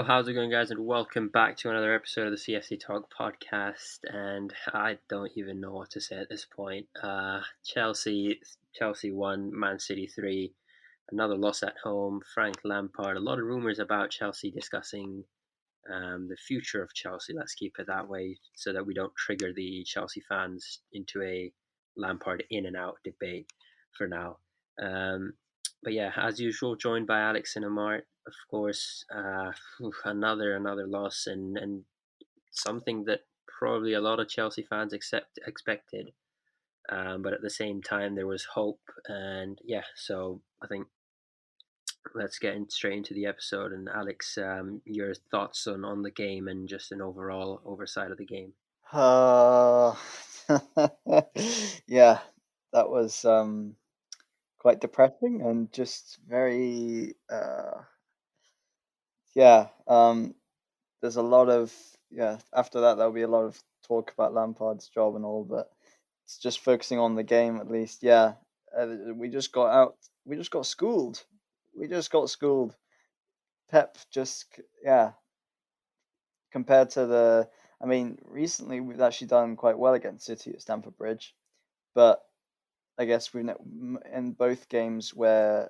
how's it going, guys? And welcome back to another episode of the CFCTALK podcast. And I don't even know what to say at this point. Chelsea won, Man City 3. Another loss at home. Frank Lampard. A lot of rumors about Chelsea discussing the future of Chelsea. Let's keep it that way, so that we don't trigger the Chelsea fans into a Lampard in and out debate for now. But yeah, as usual, joined by Alex and Amart. Of course, another loss, and something that probably a lot of Chelsea fans expected. But at the same time, there was hope, and yeah. So I think let's get straight into the episode. And Alex, your thoughts on the game and just an overall oversight of the game. Uh, yeah, that was quite depressing and just very yeah. There's a lot of After that, there'll be a lot of talk about Lampard's job and all, but it's just focusing on the game at least. Yeah, we just got out. We just got schooled. We just got schooled. Pep just compared to I mean, recently we've actually done quite well against City at Stamford Bridge, but I guess we in both games the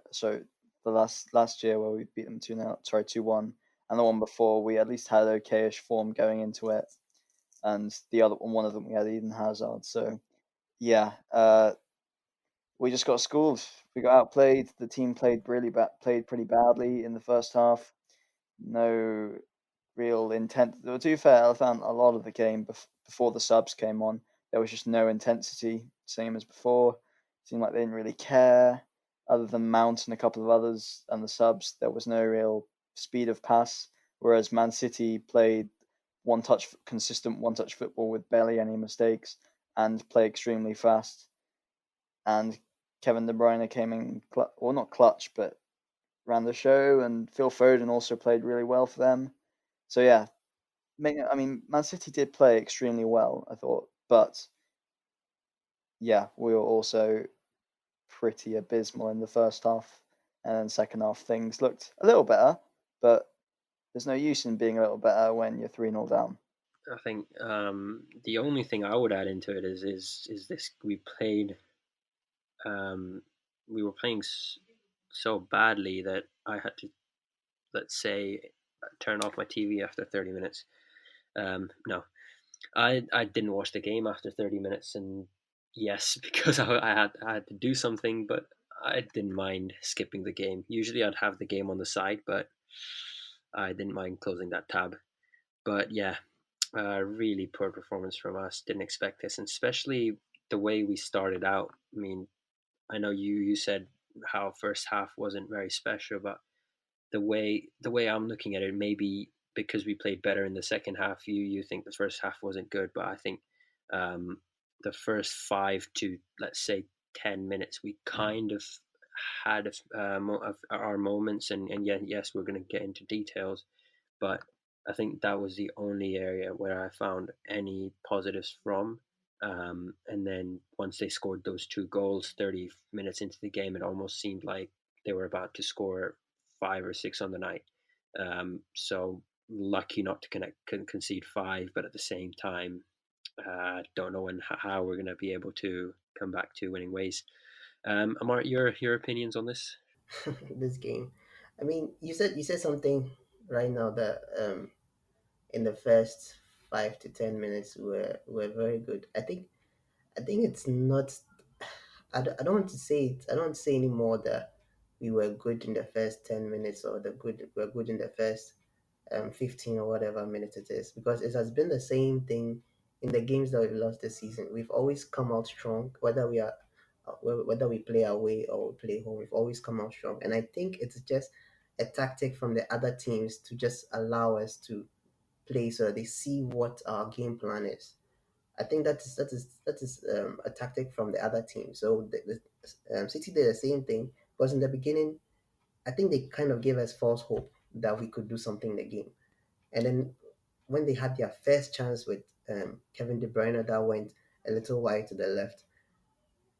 last year where we beat them 2-1, and the one before we at least had okayish form going into it, and the other one of them we had Eden Hazard. So yeah, we just got schooled. We got outplayed. The team played pretty badly in the first half. No real intent. To be fair, I found a lot of the game before the subs came on, there was just no intensity, same as before. It seemed like they didn't really care. Other than Mount and a couple of others and the subs, there was no real speed of pass. Whereas Man City played consistent one-touch football with barely any mistakes and play extremely fast. And Kevin De Bruyne came in, not clutch, but ran the show, and Phil Foden also played really well for them. So yeah, I mean, Man City did play extremely well, I thought, but yeah, we were also pretty abysmal in the first half, and then second half things looked a little better, but there's no use in being a little better when you're 3-0 down. I think the only thing I would add into it is this: we were playing so badly that I had to, let's say, turn off my TV after 30 minutes. No, I didn't watch the game after 30 minutes, and yes, because I had to do something, but I didn't mind skipping the game. Usually I'd have the game on the side, but I didn't mind closing that tab. But yeah, really poor performance from us. Didn't expect this, and especially the way we started out. I mean, I know you said how first half wasn't very special, but the way I'm looking at it, maybe because we played better in the second half, you think the first half wasn't good, but I think um, the first 5 to, let's say, 10 minutes, we kind of had of our moments, and yet yes, we're going to get into details, but I think that was the only area where I found any positives from. And then once they scored those two goals, 30 minutes into the game, it almost seemed like they were about to score 5 or 6 on the night. So lucky not to concede 5, but at the same time, don't know how we're going to be able to come back to winning ways. Amar, your opinions on this? This game. I mean, you said something right now that in the first 5 to 10 minutes were very good. I think it's not. I don't want to say it. I don't want to say anymore that we were good in the first 10 minutes or the good we're good in the first 15 or whatever minutes it is, because it has been the same thing in the games that we've lost this season. We've always come out strong, whether we play away or we play home. We've always come out strong, and I think it's just a tactic from the other teams to just allow us to play so that they see what our game plan is. I think that is a tactic from the other team. So City did the same thing, because in the beginning, I think they kind of gave us false hope that we could do something in the game. And then when they had their first chance with Kevin De Bruyne that went a little wide to the left,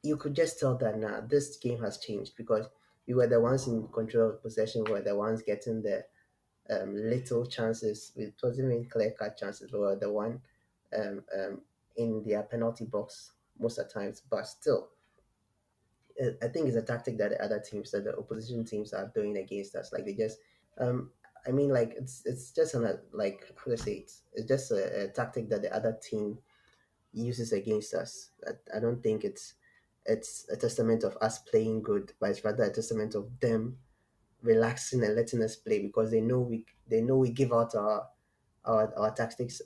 you could just tell that now this game has changed, because we were the ones in control of possession, we were the ones getting little chances. It wasn't even clear cut chances, but the one um, um, in their penalty box most of the times. But still, I think it's a tactic that the other teams, that the opposition teams are doing against us. Like they just, um, I mean, like it's just like how to say it. It's just a tactic that the other team uses against us. I don't think it's a testament of us playing good, but it's rather a testament of them relaxing and letting us play because they know we give out our tactics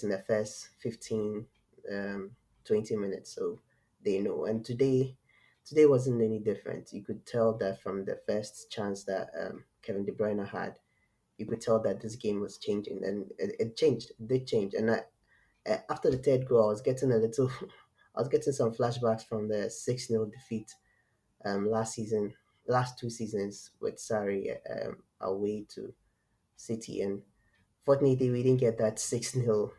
in the first 15 um 20 minutes, so they know. And today wasn't any different. You could tell that from the first chance that Kevin De Bruyne had. You could tell that this game was changing, and it changed. It did change. And after the third goal, I was getting a little I was getting some flashbacks from the 6-0 defeat last season, last 2 seasons with Sarri away to City. And fortunately, we didn't get that 6-0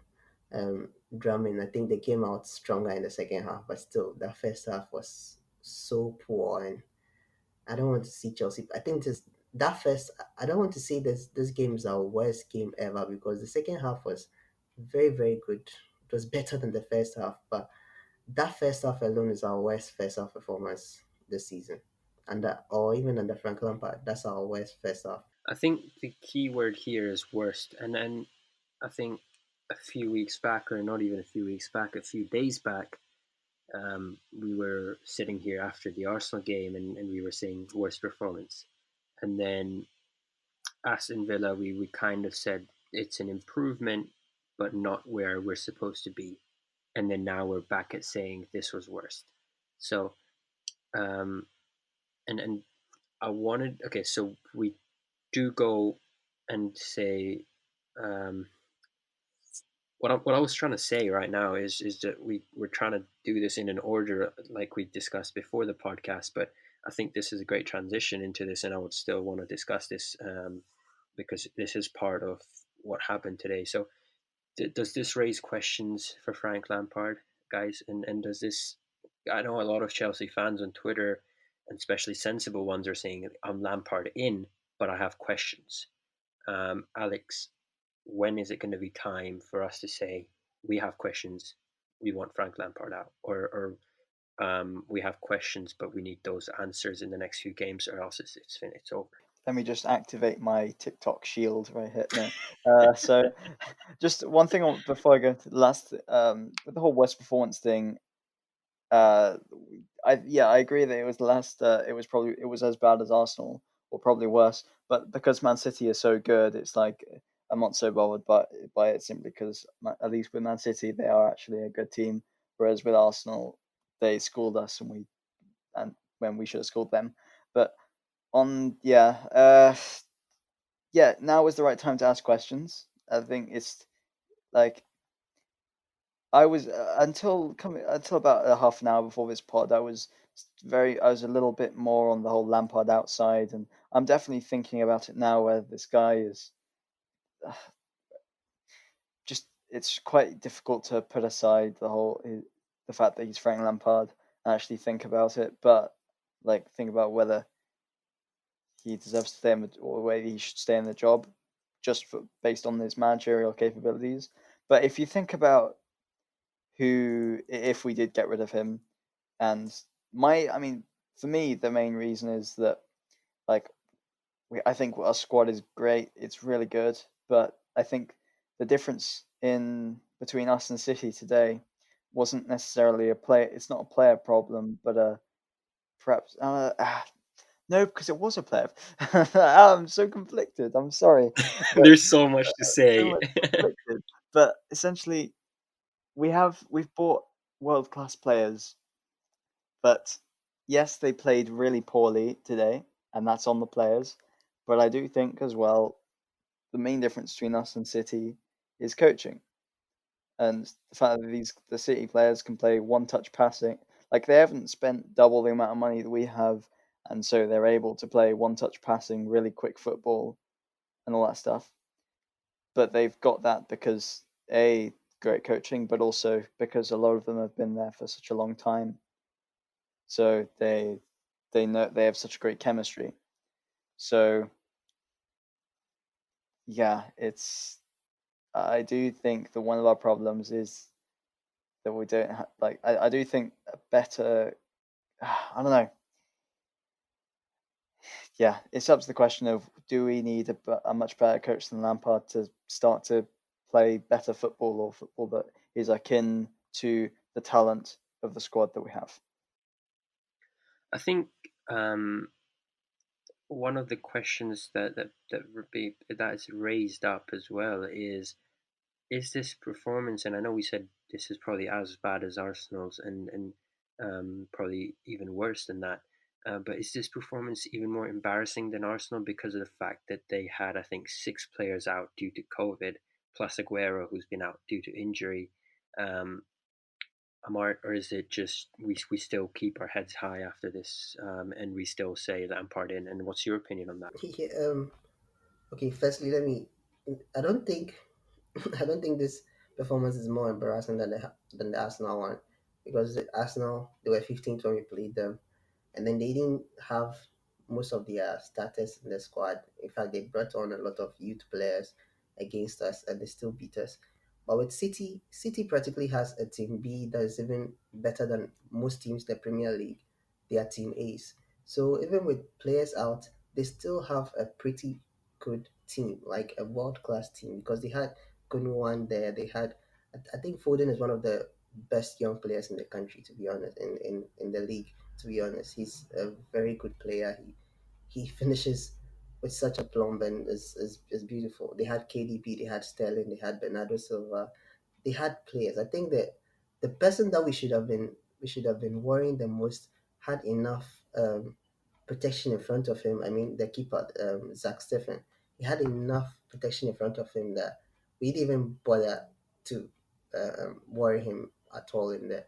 drumming. I think they came out stronger in the second half, but still, that first half was so poor. And I don't want to see Chelsea. I think this that first. I don't want to say this game is our worst game ever, because the second half was very very good. It was better than the first half, but that first half alone is our worst first half performance this season, and or even under Frank Lampard, that's our worst first half. I think the key word here is worst, and I think a few weeks back, or not even a few weeks back, a few days back, we were sitting here after the Arsenal game, and we were saying worst performance, and then Aston Villa, we kind of said it's an improvement, but not where we're supposed to be, and then now we're back at saying this was worst. So, um, and I wanted, okay, so we do go and say, um, what I was trying to say right now is that we're trying to do this in an order like we discussed before the podcast, but I think this is a great transition into this, and I would still want to discuss this, because this is part of what happened today. So, does this raise questions for Frank Lampard, guys? And does this? I know a lot of Chelsea fans on Twitter, and especially sensible ones, are saying I'm Lampard in, but I have questions. Alex, when is it going to be time for us to say we have questions, we want Frank Lampard out, or we have questions, but we need those answers in the next few games, or else it's over. Let me just activate my TikTok shield right here. No. So just one thing before I go to the last, with the whole West performance thing. Uh, I agree that it was last. It was as bad as Arsenal, or probably worse. But because Man City is so good, it's like I'm not so bothered by it, simply because at least with Man City they are actually a good team. Whereas with Arsenal, they schooled us and when we should have schooled them. But on yeah, now is the right time to ask questions. I think it's like I was until about a half an hour before this pod. I was a little bit more on the whole Lampard outside, and I'm definitely thinking about it now. Where this guy is uh, just, it's quite difficult to put aside the fact that he's Frank Lampard and actually think about it, but like think about whether he deserves to stay or whether he should stay in the job based on his managerial capabilities. But if you think about if we did get rid of him, and I mean, for me, the main reason is that like I think our squad is great. It's really good, but I think the difference in between us and City today wasn't necessarily a play. It's not a player problem, but perhaps no, because it was a player. I'm so conflicted. I'm sorry, but There's so much to so say. much conflicted. But essentially, we've bought world class players, but yes, they played really poorly today, and that's on the players. But I do think as well, the main difference between us and City is coaching, and the fact that the City players can play one touch passing. Like they haven't spent double the amount of money that we have, and so they're able to play one touch passing, really quick football, and all that stuff. But they've got that because great coaching, but also because a lot of them have been there for such a long time. So they know they have such great chemistry. So yeah, it's. I do think that one of our problems is that we don't have like. I do think a better. I don't know. Yeah, it's up to the question of do we need a much better coach than Lampard to start to play better football or football that is akin to the talent of the squad that we have. I think one of the questions that is raised up as well is this performance, and I know we said this is probably as bad as Arsenal's and probably even worse than that. But is this performance even more embarrassing than Arsenal because of the fact that they had, I think, 6 players out due to COVID, plus Aguero, who's been out due to injury? Um, Amart, or is it just we still keep our heads high after this, and we still say Lampard in? And what's your opinion on that? Yeah, okay, firstly, let me. I don't think I don't think this performance is more embarrassing than the Arsenal one, because the Arsenal, they were 15th when we played them, and then they didn't have most of their starters in the squad. In fact, they brought on a lot of youth players against us, and they still beat us. But with City, City practically has a team B that is even better than most teams in the Premier League. They are team A's. So even with players out, they still have a pretty good team, like a world class team, because they had Gunwan there. They had, I think Foden is one of the best young players in the country, to be honest, in the league. To be honest, he's a very good player. He finishes with such a plumb and is beautiful. They had KDB, they had Sterling, they had Bernardo Silva, they had players. I think that the person that we should have been worrying the most had enough protection in front of him. I mean, the keeper, Zach Steffen, he had enough protection in front of him that we didn't even bother to worry him at all in the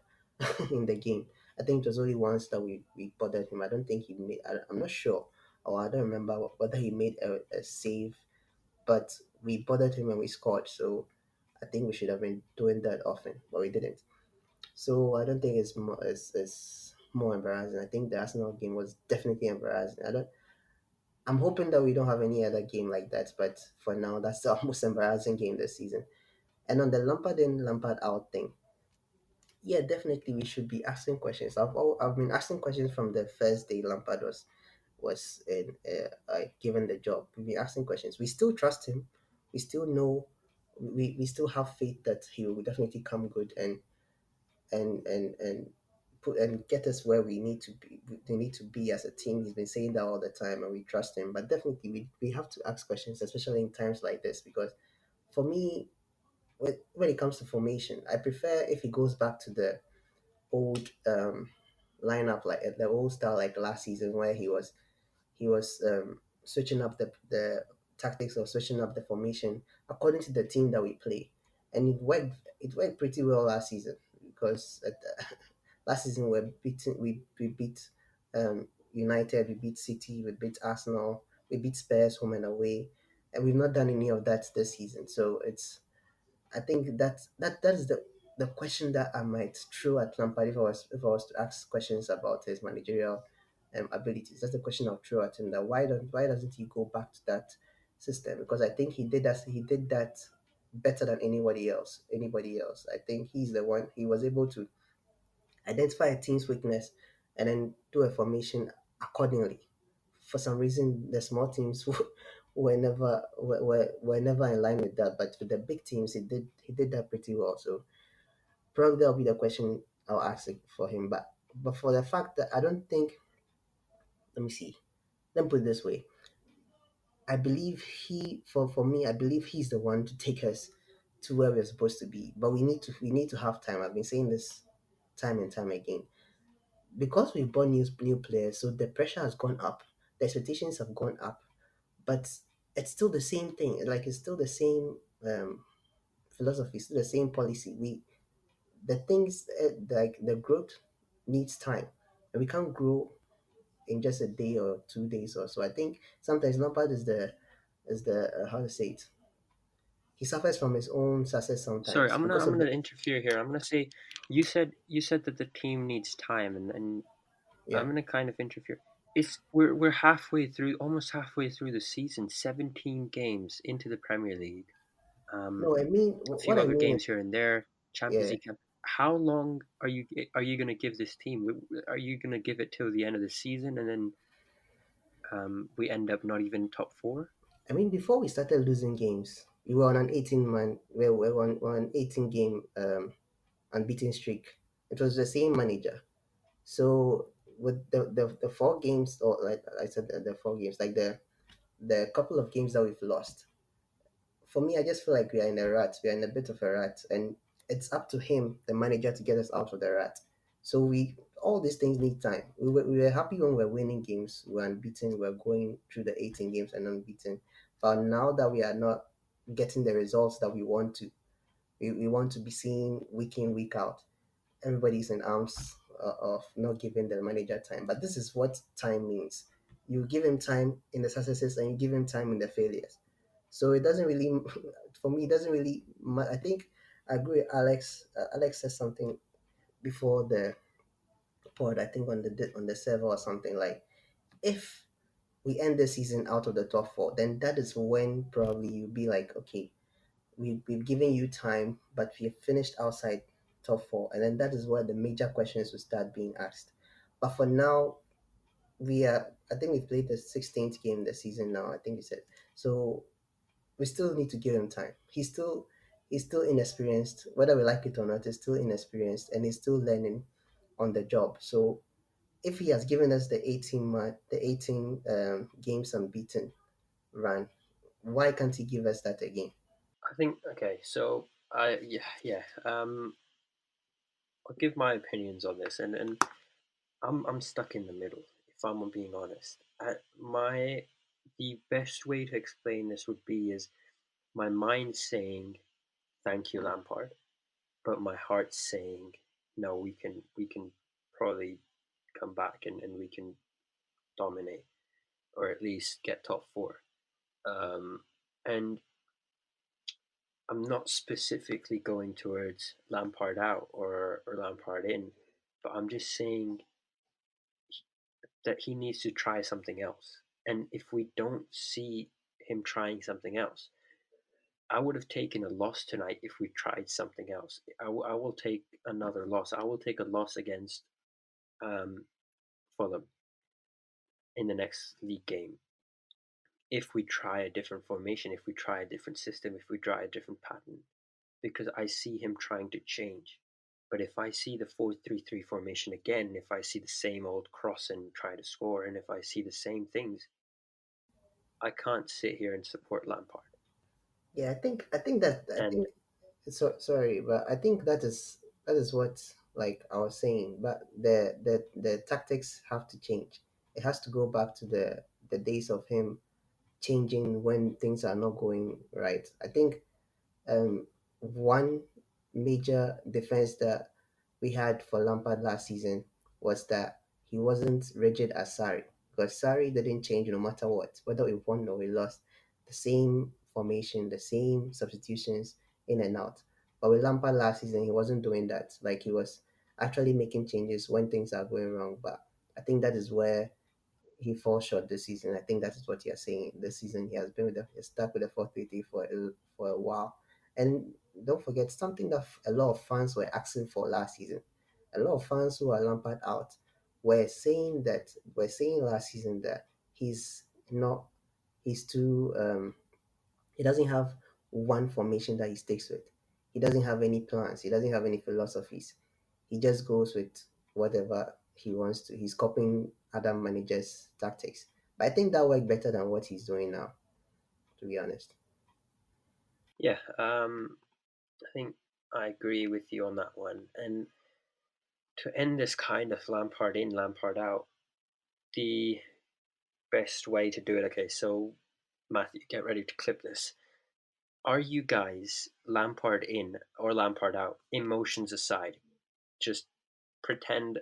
in the game. I think it was only once that we bothered him. I don't think he made. I'm not sure, or I don't remember whether he made a save, but we bothered him and we scored. So I think we should have been doing that often, but we didn't. So I don't think it's more embarrassing. I think the Arsenal game was definitely embarrassing. I don't. I'm hoping that we don't have any other game like that, but for now, that's the most embarrassing game this season. And on the Lampard in, Lampard out thing, yeah, definitely we should be asking questions. I've been asking questions from the first day Lampard was given the job. We've been asking questions. We still trust him. We still know. We still have faith that he will definitely come good and put and get us where we need to be. We need to be as a team. He's been saying that all the time, and we trust him. But definitely, we have to ask questions, especially in times like this, because for me, when it comes to formation, I prefer if he goes back to the old lineup, like the old style, like last season, where he was switching up the tactics, or switching up the formation according to the team that we play, and it worked pretty well last season, because last season we beat United, we beat City, we beat Arsenal, we beat Spurs home and away, and we've not done any of that this season. So it's I think that is the question that I might throw at Lampard if I was to ask questions about his managerial abilities. That's the question I'll throw at him. That why doesn't he go back to that system? Because I think he did that better than anybody else. Anybody else. I think he's the one. He was able to identify a team's weakness and then do a formation accordingly. For some reason, the small teams were never in line with that. But for the big teams, he did that pretty well. So probably that'll be the question I'll ask for him. But for the fact that I don't think, let me see, let me put it this way. I believe for me, I believe he's the one to take us to where we're supposed to be. But we need to have time. I've been saying this time and time again, because we bought new players, so the pressure has gone up, the expectations have gone up, but it's still the same thing. Like it's still the same philosophy, still the same policy. The things like the growth needs time, and we can't grow in just a day or 2 days or so. I think sometimes Lampard is the how to say it. He suffers from his own success Sorry, sometimes I'm gonna because I'm of the gonna interfere here. I'm gonna say you said that the team needs time, and yeah. I'm gonna kind of interfere. we're halfway through, almost halfway through the season. 17 games into the Premier League. No, I mean A what few I other mean. games here and there. Champions Yeah, League. How long are you going to give this team? Are you going to give it till the end of the season, and then we end up not even top four? I mean before we started losing games, we were on an 18 man. We were on an 18 game unbeaten streak. It was the same manager. So with the 4 games, or like I said, the 4 games, like the couple of games that we've lost, for me, I just feel like we are in a rut. We are in a bit of a rut, and it's up to him, the manager, to get us out of the rut. So we all these things need time. We were happy when we were winning games, we were unbeaten, we were going through the 18 games and unbeaten. But now that we are not getting the results that we want to, we want to be seen week in, week out. Everybody's in arms of not giving the manager time. But this is what time means. You give him time in the successes and you give him time in the failures. So it doesn't really, for me, it doesn't really. I think I agree with Alex. Alex said something before the pod. I think on the server or something, like, if we end the season out of the top four, then that is when probably you'll be like, okay, we've given you time, but we have finished outside top four, and then that is where the major questions will start being asked. But for now, we are. I think we've played the 16th game this season now. I think you said so. We still need to give him time. He's still inexperienced, whether we like it or not. He's still inexperienced, and he's still learning on the job. So if he has given us the 18 games unbeaten run, why can't he give us that again? I think okay. So I yeah. I'll give my opinions on this, and I'm stuck in the middle. If I'm being honest, my the best way to explain this would be is my mind saying thank you Lampard, but my heart's saying no. We can probably come back and we can dominate or at least get top four. And I'm not specifically going towards Lampard out or Lampard in, but I'm just saying that he needs to try something else. And if we don't see him trying something else, I would have taken a loss tonight if we tried something else. I will take another loss. I will take a loss against um, Fulham in the next league game if we try a different formation, if we try a different system, if we try a different pattern, because I see him trying to change. But if I see the 4-3-3 formation again, if I see the same old cross and try to score, and if I see the same things, I can't sit here and support Lampard. Yeah, I think And so sorry, but I think that is what, like I was saying, but the tactics have to change. It has to go back to the days of him changing when things are not going right. I think one major defense that we had for Lampard last season was that he wasn't rigid as Sarri, because Sarri didn't change no matter what, whether we won or we lost. The same formation, the same substitutions in and out. But with Lampard last season, he wasn't doing that. Like, he was actually making changes when things are going wrong. But I think that is where he falls short this season. I think that is what you're saying. This season, he has been he's stuck with the 4-3-3 for a while. And don't forget something that a lot of fans were asking for last season. A lot of fans who are Lampard out were saying last season that he's not he's too he doesn't have one formation that he sticks with. He doesn't have any plans. He doesn't have any philosophies. He just goes with whatever he wants to. He's copying other managers' tactics. But I think that worked better than what he's doing now, to be honest. yeah, I think I agree with you on that one. And to end this kind of Lampard in, Lampard out, the best way to do it. Okay, so Matthew, get ready to clip this. Are you guys Lampard in or Lampard out? Emotions aside, just pretend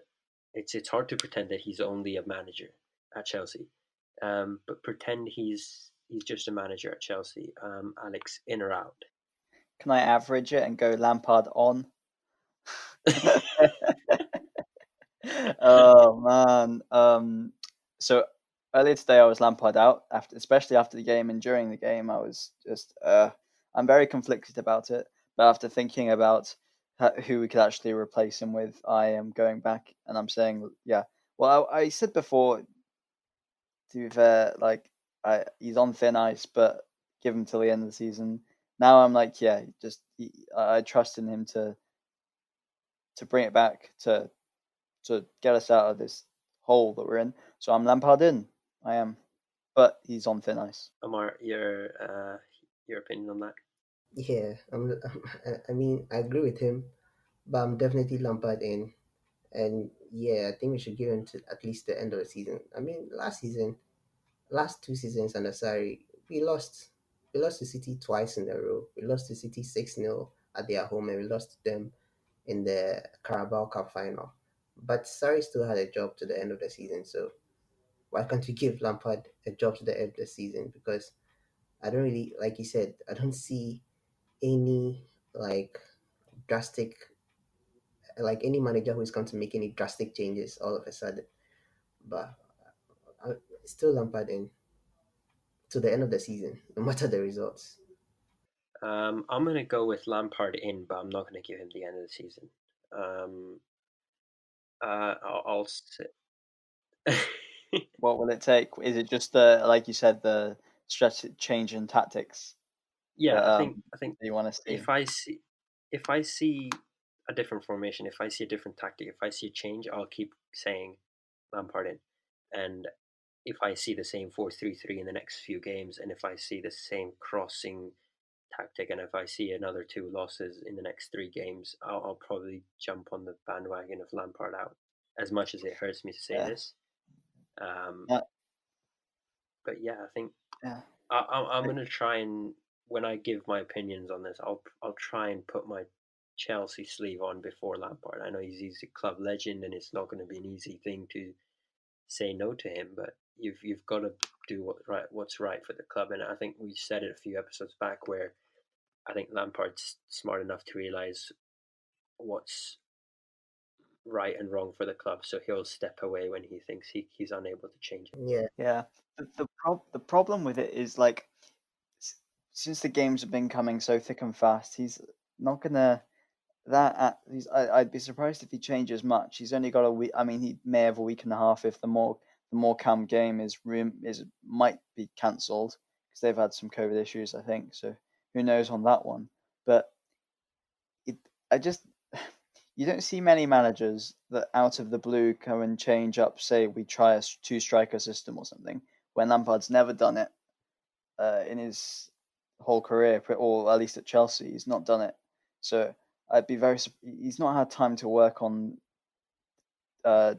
it's hard to pretend that he's only a manager at Chelsea, but pretend he's just a manager at Chelsea. Alex, in or out? Can I average it and go Lampard on? Oh man. so earlier today I was Lampard out after, especially after the game and during the game. I was just I'm very conflicted about it. But after thinking about who we could actually replace him with, I am going back and I'm saying, yeah. Well, I said before, to be fair, like he's on thin ice, but give him till the end of the season. Now I'm like, yeah, I trust in him to bring it back to get us out of this hole that we're in. So I'm Lampard in. I am, but he's on thin ice. Amart, your opinion on that? Yeah, I mean, I agree with him, but I'm definitely Lampard in. And yeah, I think we should give him to at least the end of the season. I mean, last 2 seasons under Sarri, we lost. We lost to City twice in a row. We lost to City 6-0 at their home, and we lost to them in the Carabao Cup final. But Sarri still had a job to the end of the season, so why can't you give Lampard a job to the end of the season? Because I don't really, like you said, I don't see any like drastic, like any manager who is going to make any drastic changes all of a sudden. But I, still Lampard in to the end of the season, no matter the results. I'm gonna go with Lampard in, but I'm not gonna give him the end of the season. Um, I'll say. What will it take? Is it just the, like you said, the change in tactics Yeah, that I think you want to see? if I see a different formation, if I see a different tactic, if I see a change, I'll keep saying Lampard in. And if I see the same 4-3-3 in the next few games, and if I see the same crossing tactic, and if I see another two losses in the next three games, I'll probably jump on the bandwagon of Lampard out. As much as it hurts me to say Yeah, this, um, yeah, but yeah, I think yeah. I'm gonna try and when I give my opinions on this, I'll try and put my Chelsea sleeve on before Lampard. I know he's a club legend, and it's not going to be an easy thing to say no to him, but you've got to do what's right for the club. And I think we said it a few episodes back where I think Lampard's smart enough to realize what's right and wrong for the club, so he'll step away when he thinks he's unable to change it. Yeah, Yeah. The problem with it is like since the games have been coming so thick and fast, he's not gonna I'd be surprised if he changes much. He's only got a week. I mean, he may have a week and a half if the Morecambe game is might be cancelled because they've had some COVID issues, I think. So who knows on that one? But it, I just you don't see many managers that out of the blue come and change up. Say we try a two striker system or something. When Lampard's never done it in his whole career, or at least at Chelsea, he's not done it. So I'd be very. He's not had time to work on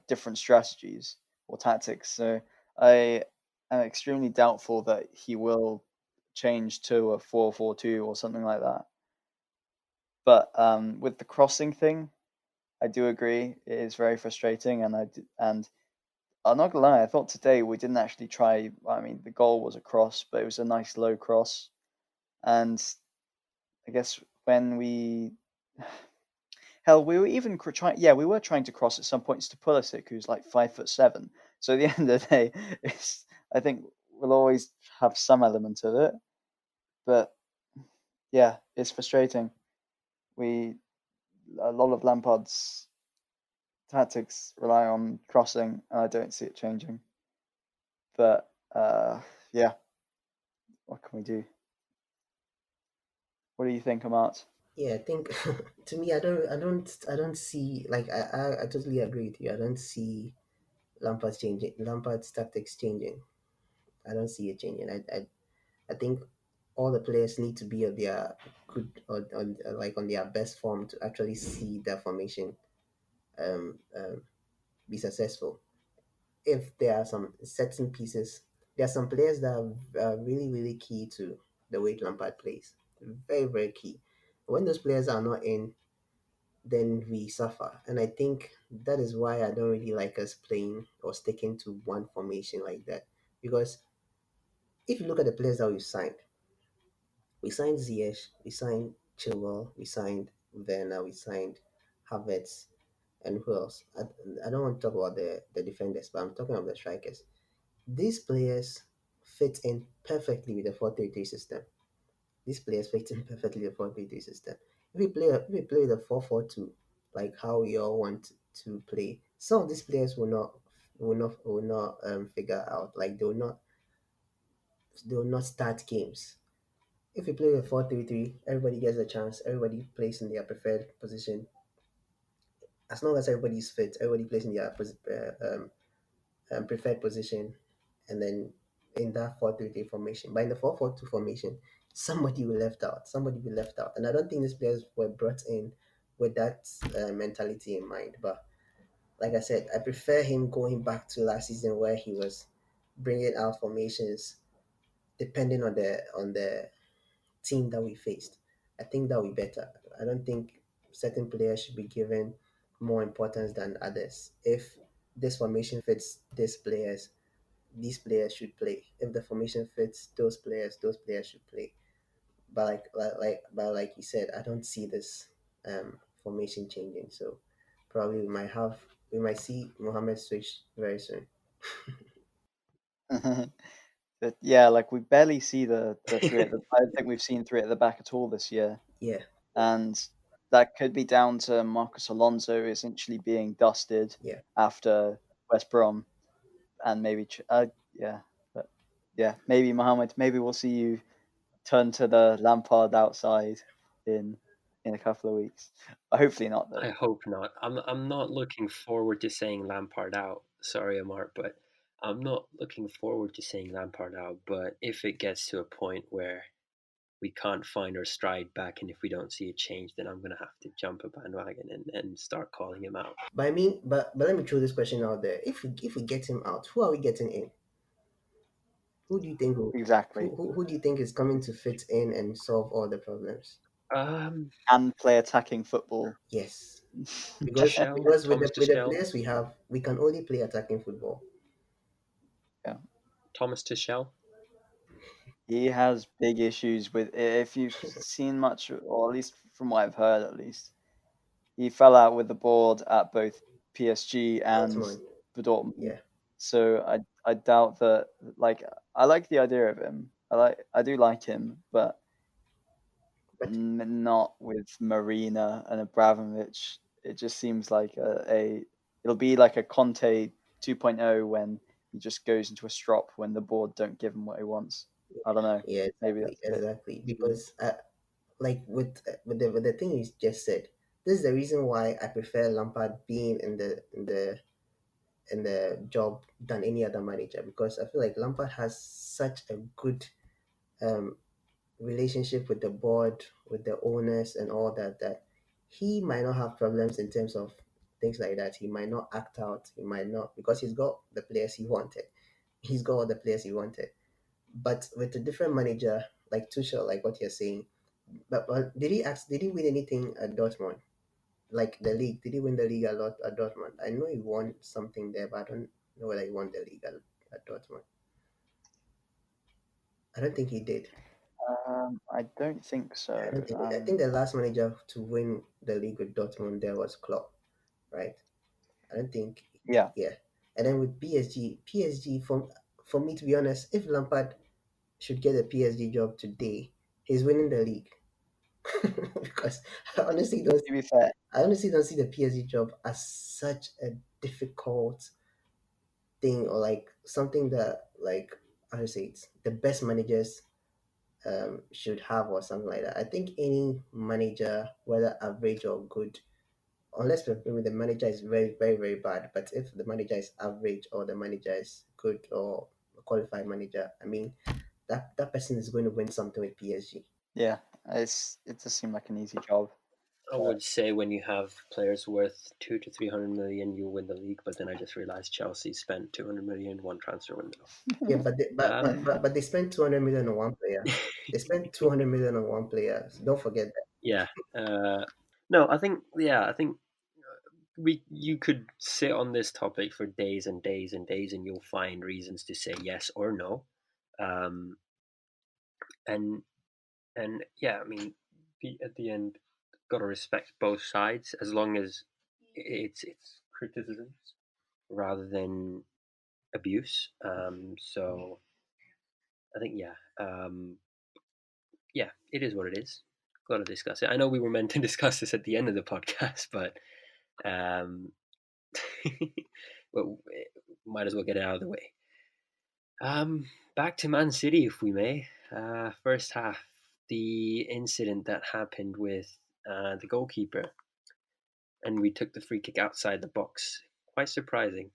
different strategies or tactics. So I am extremely doubtful that he will change to a 4-4-2 or something like that. But with the crossing thing, I do agree it is very frustrating, and I'm not gonna lie, I thought today we didn't actually try. I mean, the goal was a cross, but it was a nice low cross, and I guess when we hell, we were even trying. Yeah, we were trying to cross at some points to Pulisic, who's like 5'7". So at the end of the day, I think we'll always have some element of it. But yeah, it's frustrating. We A lot of Lampard's tactics rely on crossing, and I don't see it changing. But yeah, what can we do? What do you think, Amart? yeah. I think to me, I don't see like I totally agree with you. I don't see Lampard's tactics changing. I don't see it changing. I think all the players need to be on their good on like on their best form to actually see their formation um, um be successful. If there are some certain pieces, there are some players that are really key to the way Lampard plays. Very key. When those players are not in, then we suffer. And I think that is why I don't really like us playing or sticking to one formation like that. Because if you look at the players that we signed Ziyech, we signed Chilwell, we signed Werner, we signed Havertz, and who else? I don't want to talk about the defenders, but I'm talking about the strikers. these players fit in perfectly with the 4-3-3 system. These players fit in perfectly with the 4-3-3 system. If we play with a 4-4-2, like how we all want to play, some of these players will not figure out. Like they will not start games. If we play with 4-3-3, everybody gets a chance. Everybody plays in their preferred position. As long as everybody's fit, everybody plays in their preferred position, and then in that 4-3-3 formation. But in the 4-4-2 formation, somebody will left out. Somebody will left out, and I don't think these players were brought in with that mentality in mind. But like I said, I prefer him going back to last season where he was bringing out formations depending on the team that we faced. I think that would be better. I don't think certain players should be given more importance than others. If this formation fits these players should play. If the formation fits those players should play. But like you said, I don't see this formation changing. So probably we might see Mohammed switch very soon. But yeah, like we barely see the three at the. I don't think we've seen three at the back at all this year, Yeah, and that could be down to Marcus Alonso essentially being dusted yeah. after West Brom, and maybe yeah, but yeah, maybe Mohammed. Maybe we'll see you turn to the Lampard outside in a couple of weeks. Hopefully not though. I hope not. I'm not looking forward to saying Lampard out. Sorry, Amart, but I'm not looking forward to saying Lampard out. But if it gets to a point where we can't find our stride back, and if we don't see a change, then I'm gonna have to jump a bandwagon and start calling him out. But I mean, but let me throw this question out there. If we get him out, who are we getting in? Who do you think will, Exactly, who do you think is coming to fit in and solve all the problems? Um, and play attacking football. Yes, because Tuchel, because with Thomas the Tuchel, players we have, we can only play attacking football. Yeah. Thomas Tuchel. He has big issues with, if you've seen much, or at least from what I've heard, at least he fell out with the board at both PSG and Dortmund, for Dortmund. yeah, So I doubt that. Like I like the idea of him. I do like him, but but not with Marina and Abramovich. It just seems like it'll be like a Conte 2.0 when he just goes into a strop when the board don't give him what he wants. I don't know. yeah, Maybe exactly, that's a bit exactly. too. Because like with the thing you just said, this is the reason why I prefer Lampard being in the job than any other manager, because I feel like Lampard has such a good um relationship with the board, with the owners, and all that, that he might not have problems in terms of things like that. He might not act out. He might not, because he's got the players he wanted. He's got all the players he wanted. But with a different manager like Tuchel, like what you're saying, but did he win anything at Dortmund? Like the league, did he win the league a lot at Dortmund? I know he won something there, but I don't know whether he won the league at Dortmund. I don't think he did. I don't think I so. don't think. I think the last manager to win the league with Dortmund there was Klopp, right? I don't think. Yeah, Yeah, and then with PSG for me to be honest, if Lampard should get a PSG job today, he's winning the league because I honestly don't. to be fair, I honestly don't see the PSG job as such a difficult thing, or like something that, like, how to say it, the best managers should have, or something like that. I think any manager, whether average or good, unless maybe the manager is very, very, very bad, but if the manager is average or the manager is good or a qualified manager, I mean, that person is going to win something with PSG. yeah, it does seem like an easy job. I would say when you have players worth 200 to 300 million, you win the league. But then I just realized Chelsea spent 200 million one transfer window. Yeah, but they, Um, but they spent 200 million on one player. They spent 200 million on one player. So don't forget that. yeah. No, I think we you could sit on this topic for days and days and days, and you'll find reasons to say yes or no. Um, and yeah, I mean, at the end, got to respect both sides as long as it's criticisms rather than abuse. So I think yeah, it is what it is. Got to discuss it. I know we were meant to discuss this at the end of the podcast, but um, well, might as well get it out of the way. Back to Man City, if we may. First half, the incident that happened with the goalkeeper, and we took the free kick outside the box. Quite surprising.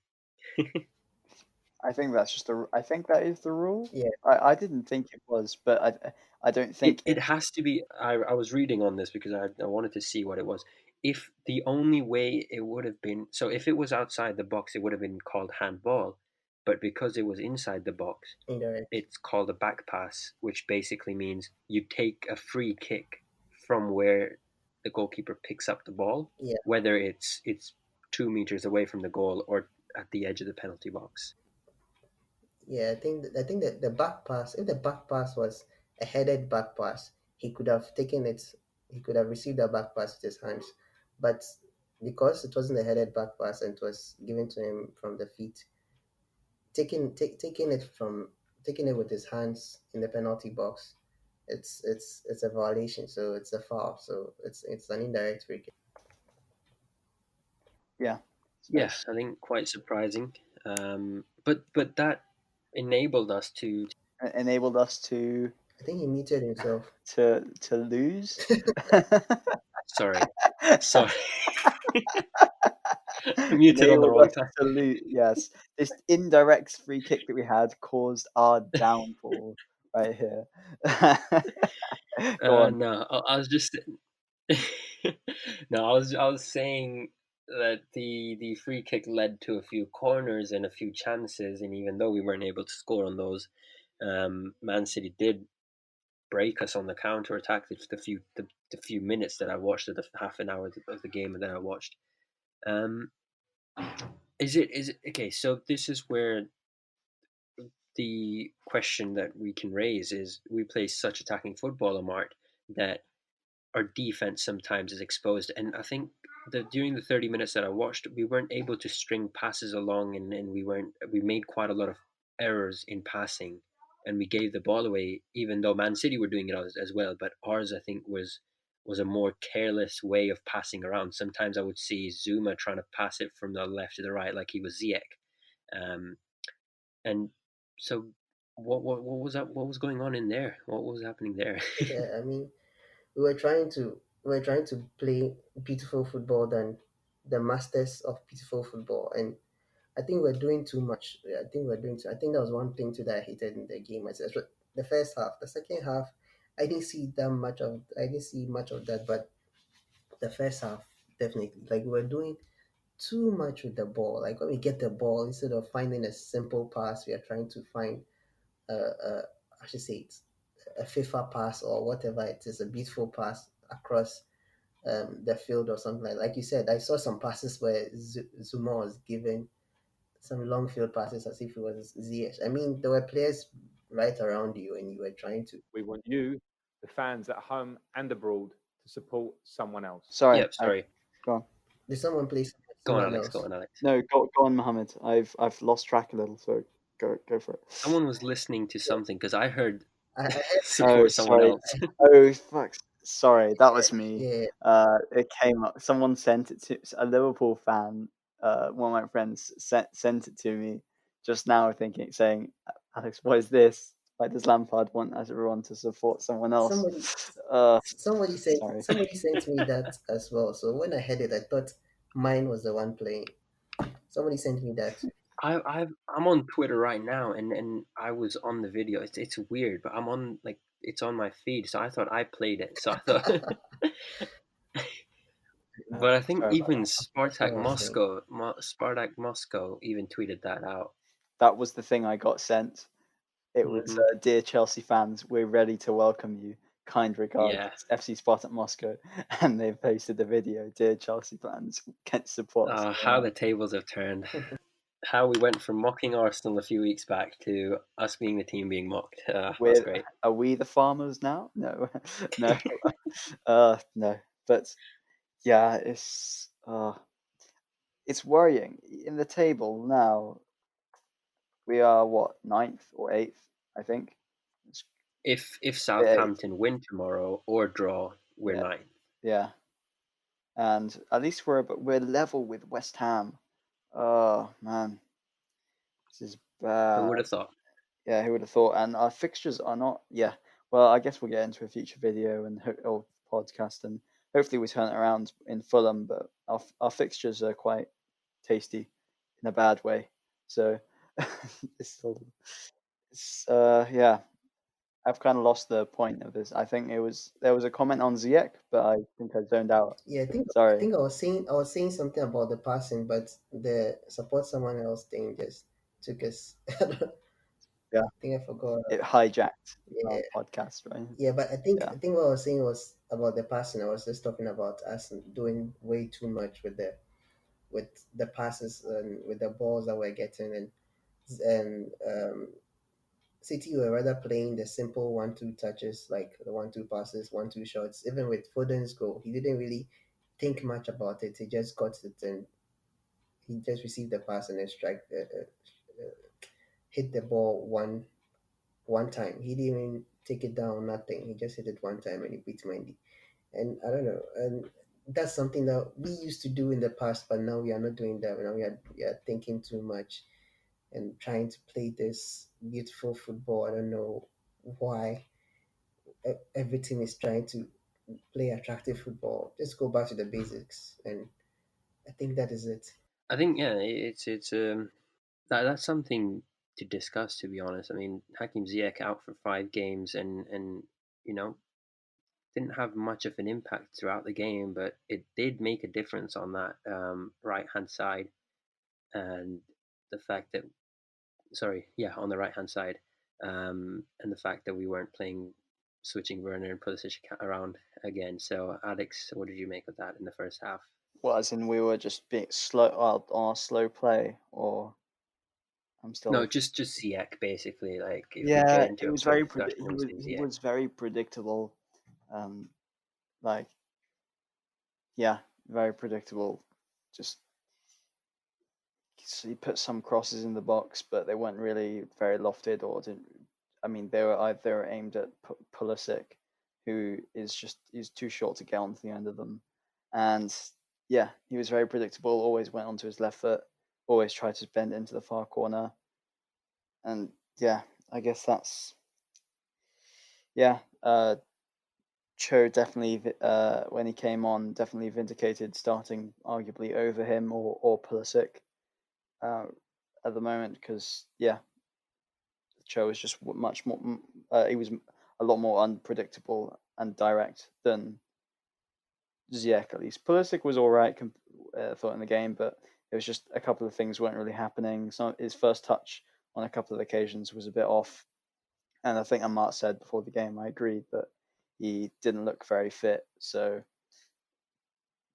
I think that's just I think that is the rule. Yeah, I didn't think it was, but I don't think It has to be. I was reading on this because I wanted to see what it was. If the only way it would have been, so if it was outside the box, it would have been called handball, but because it was inside the box, indirect. it's called a back pass, which basically means you take a free kick from where the goalkeeper picks up the ball, Yeah, whether it's 2 meters away from the goal or at the edge of the penalty box. yeah. I think that the back pass, if the back pass was a headed back pass, he could have taken it. He could have received that back pass with his hands, but because it wasn't a headed back pass and it was given to him from the feet, taking it with his hands in the penalty box, it's a violation. So it's a foul. So it's an indirect free kick. yeah. Yeah, I think quite surprising. But that enabled us to Enabled us to I think he muted himself. lose. sorry, sorry, muted on the Enabled wrong us time. to lose. Yes, this indirect free kick that we had caused our downfall right here. Go on. No, I was just no, I was saying that the free kick led to a few corners and a few chances, and even though we weren't able to score on those, Man City did break us on the counter attack. The few minutes that I watched, the half an hour of the game that I watched. Um, is it okay? So this is where the question that we can raise is: we play such attacking football, Amart, that our defense sometimes is exposed. And I think that during the 30 minutes that I watched, we weren't able to string passes along, and we made quite a lot of errors in passing, and we gave the ball away, even though Man City were doing it as well. But ours, I think, was a more careless way of passing around. Sometimes I would see Zuma trying to pass it from the left to the right like he was Ziyech. Um, and so what was that? What was going on in there? What was happening there? Yeah, I mean, we were trying to play beautiful football than the masters of beautiful football, and I think we're doing too much. I think that was one thing too that I hated in the game. The first half, the second half, I didn't see much of that, but the first half definitely, like, we're doing too much with the ball. Like, when we get the ball, instead of finding a simple pass, we are trying to find I should say it's a FIFA pass or whatever it is, a beautiful pass across the field or something like you said. I saw some passes where Zuma was giving some long field passes as if it was Ziyech. I mean, there were players right around you and you were trying to. We want you, the fans at home and abroad, to support someone else. Sorry. Yep, sorry. Go on. Did someone play Go on, someone Alex. else? Go on, Alex. No, go on, Mohammed. I've lost track a little, so go for it. Someone was listening to something because I heard I heard, support someone sorry. else. Oh fuck! Sorry, that was me. yeah, It came up. Someone sent it to a Liverpool fan. One of my friends sent it to me just now, saying, "Alex, what is this? Why does Lampard want everyone to support someone else?" somebody Sorry. sent me that as well. So when I heard it, I thought mine was the one playing. Somebody sent me that. I'm on Twitter right now, and I was on the video. It's weird, but I'm on like it's on my feed, so I thought I played it. So I thought, but I think Sorry about even that. Spartak Moscow even tweeted that out. That was the thing I got sent. It was, Hmm. dear Chelsea fans, we're ready to welcome you. Kind regards, Yeah. FC Spartak Moscow. And they've posted the video, dear Chelsea fans, can support us. How the tables have turned. How we went from mocking Arsenal a few weeks back to us being the team being mocked. That's great. Are we the farmers now? No, no, no. But yeah, it's worrying in the table now. We are what, 9th or 8th, I think. If Southampton win tomorrow or draw, we're Yeah. ninth. Yeah. And at least we're level with West Ham. Oh man, this is bad. Who would have thought? Yeah, who would have thought? And our fixtures are not. Yeah, well, I guess we'll get into a future video and or podcast, and hopefully we turn it around in Fulham. But our fixtures are quite tasty, in a bad way. So it's yeah. I've kind of lost the point of this. I think there was a comment on Ziyech, but I think I zoned out. Yeah, I Sorry. think I was saying something about the passing, but the support someone else thing just took us. Yeah, I think I forgot. it hijacked our Yeah, podcast, right? yeah, but Yeah. I think what I was saying was about the passing. I was just talking about us doing way too much with the passes and with the balls that we're getting, and City were rather playing the simple 1-2 touches, like the 1-2 passes, 1-2 shots. Even with Foden's goal, he didn't really think much about it. He just got it and he just received the pass and then hit the ball one time. He didn't even take it down, nothing. He just hit it one time and he beat Mendy. And I don't know, and that's something that we used to do in the past, but now we are not doing that. Now we are thinking too much and trying to play this beautiful football. I don't know why every team is trying to play attractive football. Just go back to the basics, and I think that is it. I think yeah, it's that's something to discuss. To be honest, I mean Hakim Ziyech out for 5 games and you know didn't have much of an impact throughout the game, but it did make a difference on that right hand side, and the fact that on the right hand side, and the fact that we weren't playing switching Werner and Pulisic around again. So Alex, what did you make of that in the first half? Well, as in we were just being slow on our slow play, or I'm No, still. just Ziyech basically. Like if we get Yeah, into a quick discussion, it was he Ziyech. was very predictable. Um, like yeah, very predictable. Just he put some crosses in the box, but they weren't really very lofted or didn't. I mean, they were aimed at Pulisic, who he's too short to get onto the end of them, and yeah, he was very predictable. Always went onto his left foot. Always tried to bend into the far corner, and yeah, I guess that's yeah. Cho definitely when he came on definitely vindicated starting arguably over him or Pulisic uh, at the moment because yeah, Cho was just much more. He was a lot more unpredictable and direct than Ziyech at least. Pulisic was all right, thought in the game, but it was just a couple of things weren't really happening. So his first touch on a couple of occasions was a bit off, and I think Amart said before the game, I agreed that he didn't look very fit. So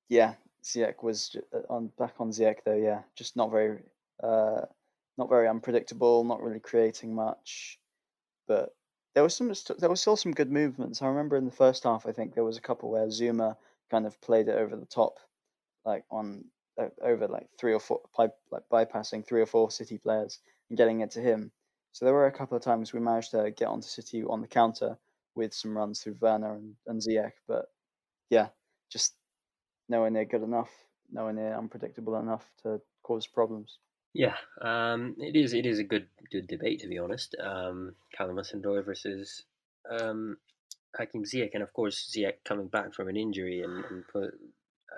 yeah, Ziyech was on back on Ziyech though. Yeah, just uh, not very unpredictable, not really creating much. But there was still some good movements. I remember in the first half, I think there was a couple where Zuma kind of played it over the top, like on over like three or four, like bypassing 3 or 4 City players and getting it to him. So there were a couple of times we managed to get onto City on the counter with some runs through Werner and Ziyech. But yeah, just nowhere near good enough, nowhere near unpredictable enough to cause problems. Yeah, it is a good debate to be honest. Callum Hudson-Odoi versus Hakim Ziyech, and of course Ziyech coming back from an injury and put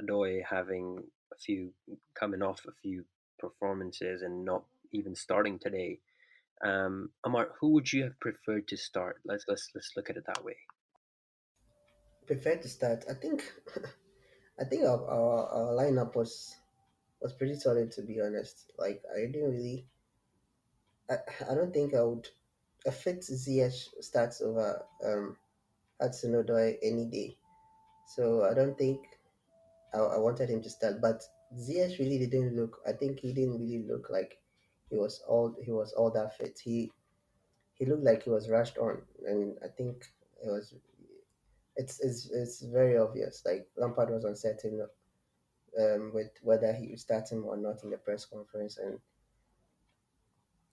Odoi having a few coming off a few performances and not even starting today. Amar, who would you have preferred to start? Let's look at it that way. Prefer to start. I think I think our lineup was pretty solid, to be honest. Like I didn't really. I, I don't think I would. A fit Ziyech starts over Hudson-Odoi any day. So I don't think I wanted him to start. But Ziyech really didn't look. I think he didn't really look like he was all that fit. He looked like he was rushed on, and I think it was. It's very obvious. Like Lampard was uncertain with whether he would start him or not in the press conference, and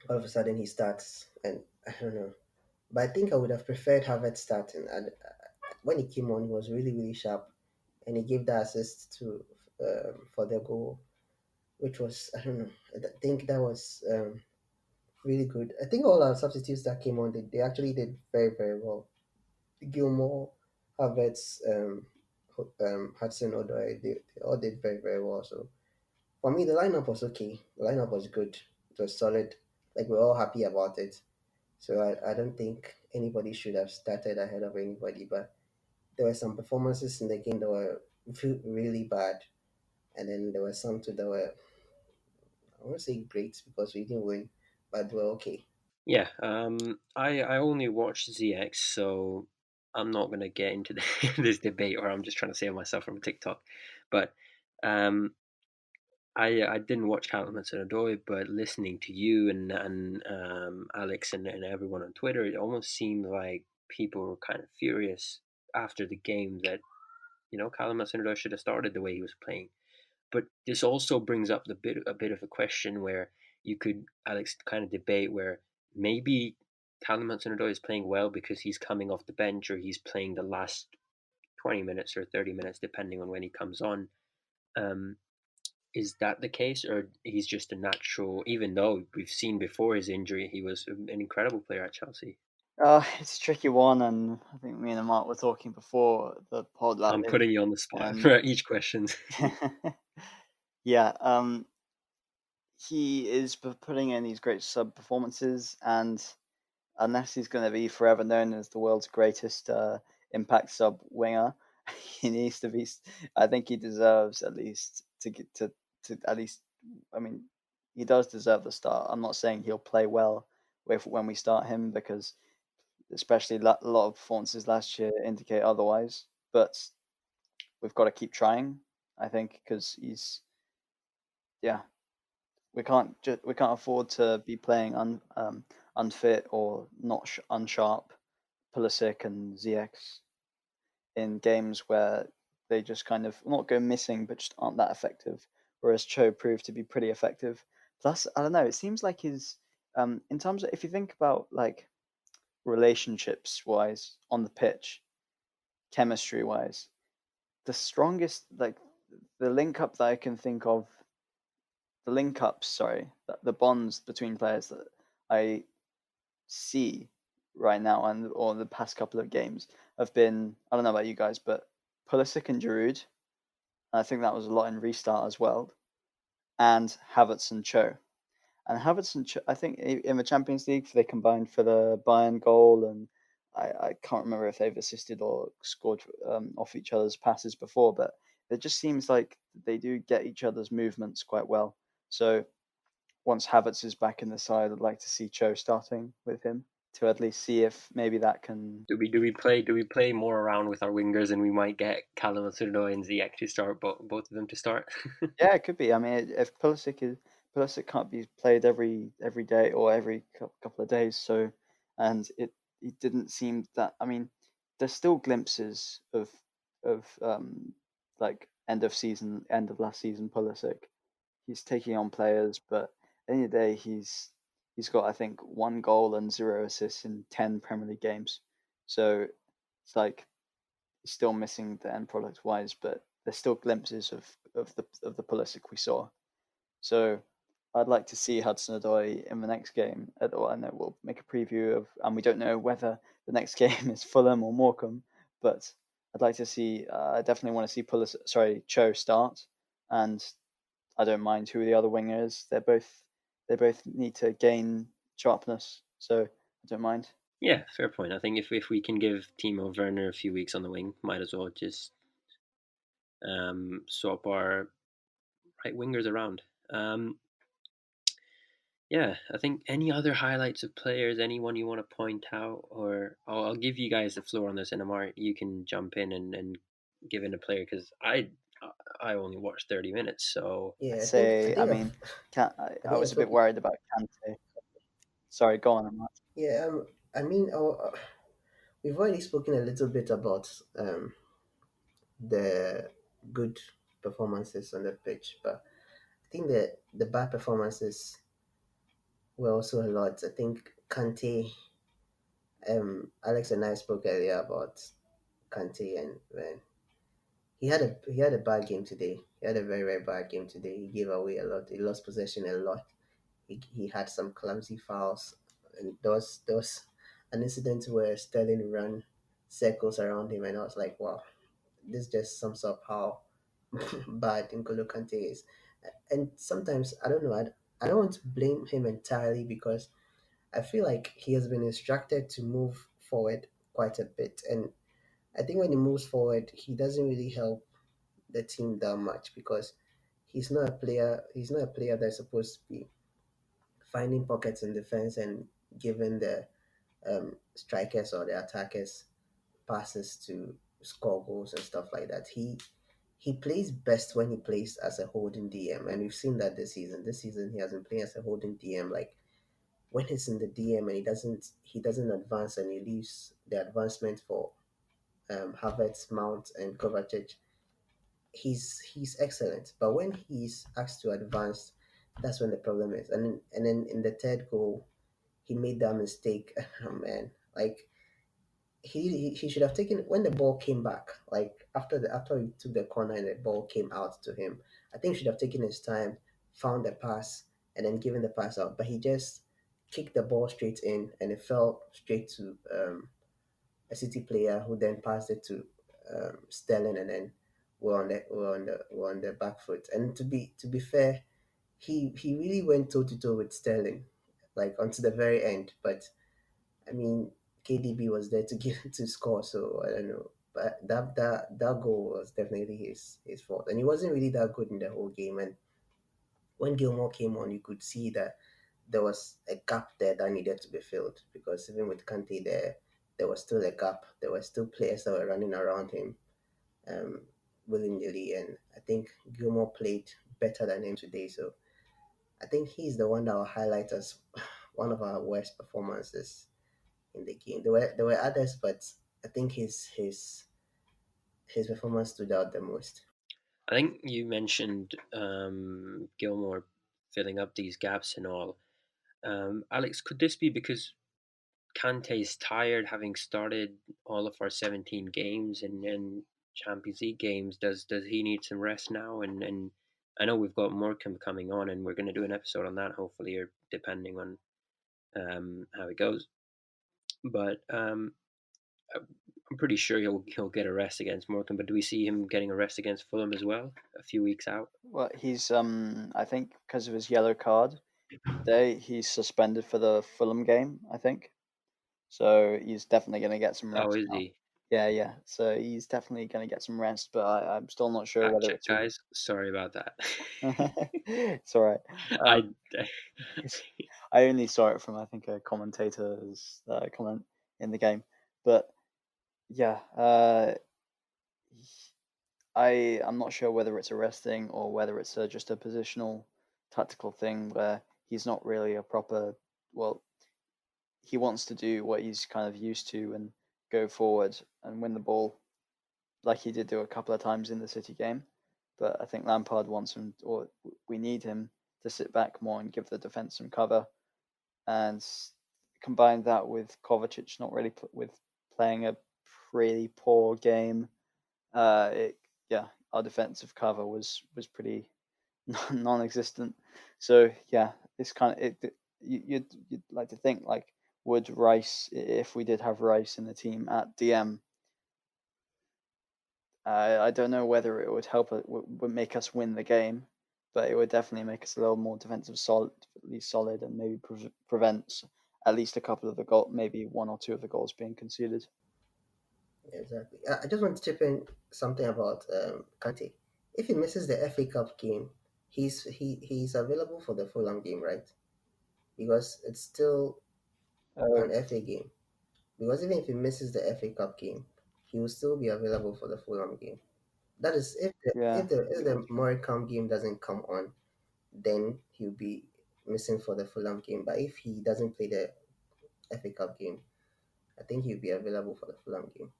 all of a sudden he starts, and I don't know. But I think I would have preferred Havertz starting. And when he came on, he was really, really sharp, and he gave the assist to for the goal, which was, I don't know. I think that was really good. I think all our substitutes that came on, they actually did very, very well. Gilmore, Havertz, Hudson-Odoi, they all did very, very well. So for me, the lineup was okay. The lineup was good. It was solid. Like, we're all happy about it. So I don't think anybody should have started ahead of anybody. But there were some performances in the game that were really bad. And then there were some too that were, I won't say great because we didn't win, but they were okay. Yeah, I only watch ZX, so I'm not gonna get into this debate, or I'm just trying to save myself from TikTok. But um, I didn't watch Callum Hudson-Odoi, but listening to you and Alex and everyone on Twitter, it almost seemed like people were kind of furious after the game that Callum Hudson-Odoi should have started the way he was playing. But this also brings up a bit of a question where you could, Alex, kind of debate where maybe Callum Hudson-Odoi is playing well because he's coming off the bench, or he's playing the last 20 minutes or 30 minutes depending on when he comes on. Um, is that the case, or he's just a natural? Even though we've seen before his injury, he was an incredible player at Chelsea. It's a tricky one, and I think me and Amart were talking before the pod that I'm putting you on the spot and for each question. yeah, he is putting in these great sub performances, and unless he's going to be forever known as the world's greatest impact sub winger, he needs to be. I think he deserves at least to get to at least. I mean, he does deserve the start. I'm not saying he'll play well when we start him, because especially a lot of performances last year indicate otherwise. But we've got to keep trying, I think, because yeah, we can't afford to be playing unfit or not unsharp Pulisic and ZX in games where they just kind of not go missing but just aren't that effective. Whereas Cho proved to be pretty effective. Plus, I don't know, it seems like his in terms of, if you think about like relationships wise on the pitch, chemistry wise, the strongest, like the link up that I can think of, the link ups, sorry, the bonds between players that I see right now and or the past couple of games have been, I don't know about you guys, but Pulisic and Giroud, I think that was a lot in restart as well, and Havertz and Cho. And Havertz and Cho, I think in the Champions League they combined for the Bayern goal, and I can't remember if they've assisted or scored off each other's passes before, but it just seems like they do get each other's movements quite well. So once Havertz is back in the side, I'd like to see Cho starting with him to at least see if maybe that can. Do we play more around with our wingers, and we might get Callum Hudson-Odoi and Ziyech to start, both of them to start? Yeah, it could be. I mean, if Pulisic can't be played every day or every couple of days, so and it didn't seem that. I mean, there's still glimpses of like end of last season Pulisic. He's taking on players, but at the end of the day, he's got, I think, 1 goal and 0 assists in 10 Premier League games. So it's like he's still missing the end product wise, but there's still glimpses of the Pulisic we saw. So I'd like to see Hudson-Odoi in the next game. I know we'll make a preview of, and we don't know whether the next game is Fulham or Morecambe, but I'd like to see. I definitely want to see Cho start, and I don't mind who the other winger is. They both need to gain sharpness, so I don't mind. Yeah, fair point. I think if we can give Timo Werner a few weeks on the wing, might as well just swap our right wingers around. Um, yeah, I think any other highlights of players, anyone you want to point out, or I'll give you guys the floor on this, and Amart, you can jump in and give in a player, because I only watched 30 minutes, so I'd Yeah, I say, I think mean, I I think was I've a bit spoken. worried about Kante. Sorry, go on, Amar. Yeah, I mean, we've already spoken a little bit about the good performances on the pitch, but I think the bad performances were also a lot. I think Kante, Alex and I spoke earlier about Kante, and man, he had a bad game today. He had a very very bad game today. He gave away a lot. He lost possession a lot. He had some clumsy fouls, and there was an incident where Sterling ran circles around him, and I was like, wow, this just sums up how bad N'Golo Kante is. And sometimes I don't know. I don't want to blame him entirely because I feel like he has been instructed to move forward quite a bit, and I think when he moves forward, he doesn't really help the team that much because he's not a player. He's not a player that's supposed to be finding pockets in defense and giving the strikers or the attackers passes to score goals and stuff like that. He plays best when he plays as a holding DM, and we've seen that this season. This season he has been playing as a holding DM. Like when he's in the DM and he doesn't advance and he leaves the advancement for Havertz, Mount, and Kovacic. He's excellent, but when he's asked to advance, that's when the problem is. And then in the third goal, he made that mistake. Oh, man, like he should have taken when the ball came back, like after he took the corner and the ball came out to him. I think he should have taken his time, found the pass, and then given the pass out. But he just kicked the ball straight in, and it fell straight to a City player who then passed it to Sterling, and then we're on the back foot. And to be fair, he really went toe to toe with Sterling, like until the very end. But I mean, KDB was there to give to score, so I don't know. But that goal was definitely his fault, and he wasn't really that good in the whole game. And when Gilmore came on, you could see that there was a gap there that needed to be filled because even with Kante there was still a gap. There were still players that were running around him um, willy nilly, and I think Gilmore played better than him today. So I think he's the one that will highlight as one of our worst performances in the game. There were others, but I think his performance stood out the most. I think you mentioned Gilmore filling up these gaps and all. Alex, could this be because Kante's tired, having started all of our 17 games and Champions League games? Does he need some rest now? And I know we've got Morecambe coming on, and we're going to do an episode on that, hopefully, or depending on how it goes. But I'm pretty sure he'll get a rest against Morecambe. But do we see him getting a rest against Fulham as well, a few weeks out? Well, he's I think because of his yellow card, he's suspended for the Fulham game, I think. So he's definitely going to get some Oh, rest is now. he? Yeah, yeah. So he's definitely going to get some rest, but I'm still not sure Fact whether check, it's a. guys. Sorry about that. It's all right. I I only saw it from I think a commentator's comment in the game, but yeah, I'm not sure whether it's a rest thing or whether it's just a positional tactical thing where he's not really a proper. Well, he wants to do what he's kind of used to and go forward and win the ball like he did do a couple of times in the City game. But I think Lampard wants him, or we need him to sit back more and give the defense some cover. And combine that with Kovacic not really with playing a pretty poor game. Yeah, our defensive cover was pretty non-existent. So yeah, this kind of you'd like to think like would Rice, if we did have Rice in the team at DM, I don't know whether it would help would make us win the game, but it would definitely make us a little more solid, and maybe prevent at least a couple of the goal, maybe one or two of the goals being conceded. Exactly. I just want to chip in something about Kante. If he misses the FA Cup game, he's available for the Fulham game, right? Because it's still Oh an FA game. Because even if he misses the FA Cup game, he will still be available for the Fulham game. That is if the yeah, if the if that's the true. Morecambe game doesn't come on, then he'll be missing for the Fulham game. But if he doesn't play the FA Cup game, I think he'll be available for the Fulham game.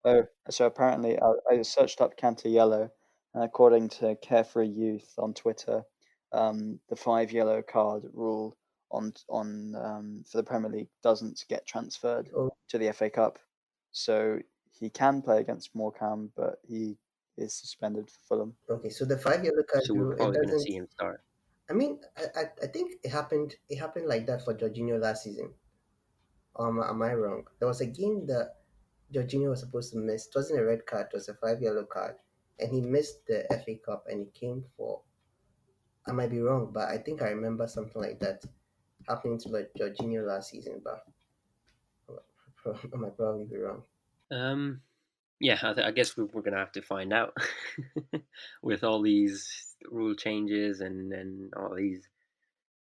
Oh, so apparently I searched up Canter Yellow, and according to Carefree Youth on Twitter, the 5 yellow card rule for the Premier League doesn't get transferred Oh, to the FA Cup, so he can play against Morecambe, but he is suspended for Fulham. okay. So the 5 yellow card So we're rule, it probably going to doesn't. see him start. I mean, I think it happened. It happened like that for Jorginho last season. Am I wrong? There was a game that Jorginho was supposed to miss. It wasn't a red card. It was a 5 yellow card, and he missed the FA Cup, and he came for. I might be wrong, but I think I remember something like that happening to like Jorginho last season. But I might probably be wrong. Yeah, I guess we're going to have to find out with all these rule changes and all these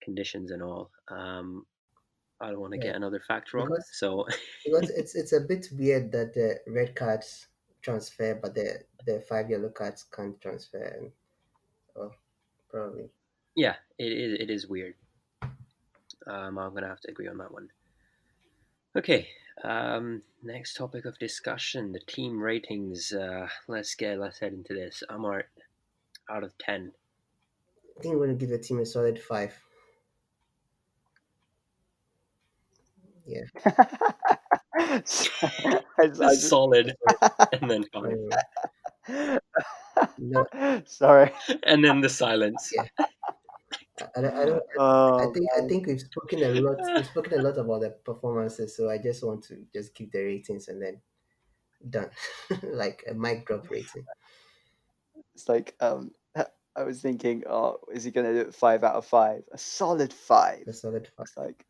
conditions and all. I don't want to Yeah, get another fact wrong, because so because it's a bit weird that the red cards transfer, but the 5 yellow cards can't transfer. And, oh, probably. yeah, it is weird. I'm going to have to agree on that one. Okay, next topic of discussion: the team ratings. Let's head into this. Amart, out of 10. I think I'm going to give the team a solid 5. Yeah. I just Solid, and then 5, No, sorry. and then the silence. yeah. I don't. Oh, I think we've spoken a lot. We've spoken a lot about the performances, so I just want to just keep the ratings and then done, like a mic drop rating. it's like I was thinking, oh, is he going to do it 5 out of 5? A solid 5. A solid 5. It's like,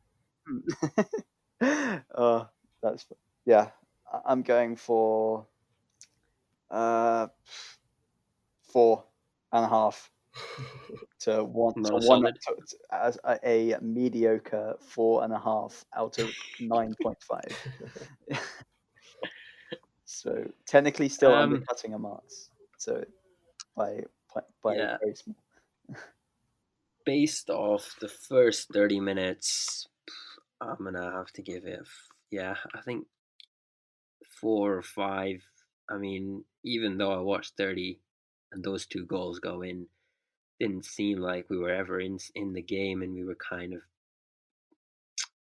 oh, that's yeah. I'm going for 4.5 to one Not to a one solid. as a mediocre 4.5 out of 9.5. So technically still undercutting Amart's. So by Yeah. very small. Based off the first 30 minutes, I'm gonna have to give it. I think 4 or 5. I mean, even though I watched 30, and those 2 goals go in, didn't seem like we were ever in the game, and we were kind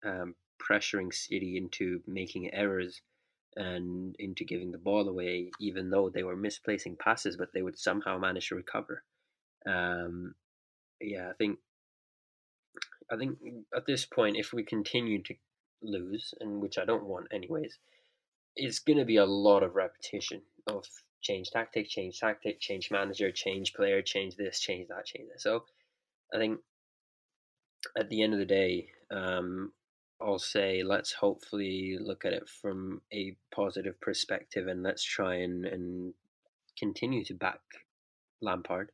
of pressuring City into making errors and into giving the ball away, even though they were misplacing passes, but they would somehow manage to recover. Yeah, I think at this point, if we continue to lose, and which I don't want anyways, it's going to be a lot of repetition of change tactic, change manager, change player, change this, change that, change that. So I think at the end of the day, I'll say let's hopefully look at it from a positive perspective, and let's try and continue to back Lampard.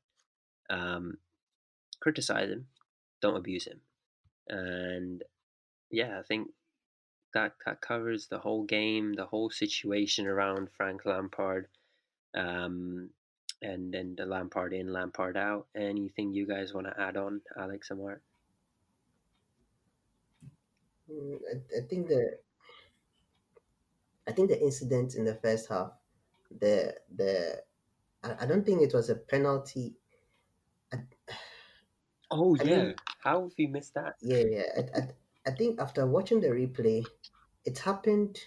Criticize him, don't abuse him, and yeah, I think that covers the whole game, the whole situation around Frank Lampard, and then the Lampard in, Lampard out. Anything you guys want to add on, Alex and Mark? I think the incident in the first half, the I don't think it was a penalty. Oh I yeah, mean, how have we missed that? yeah. I think after watching the replay, it happened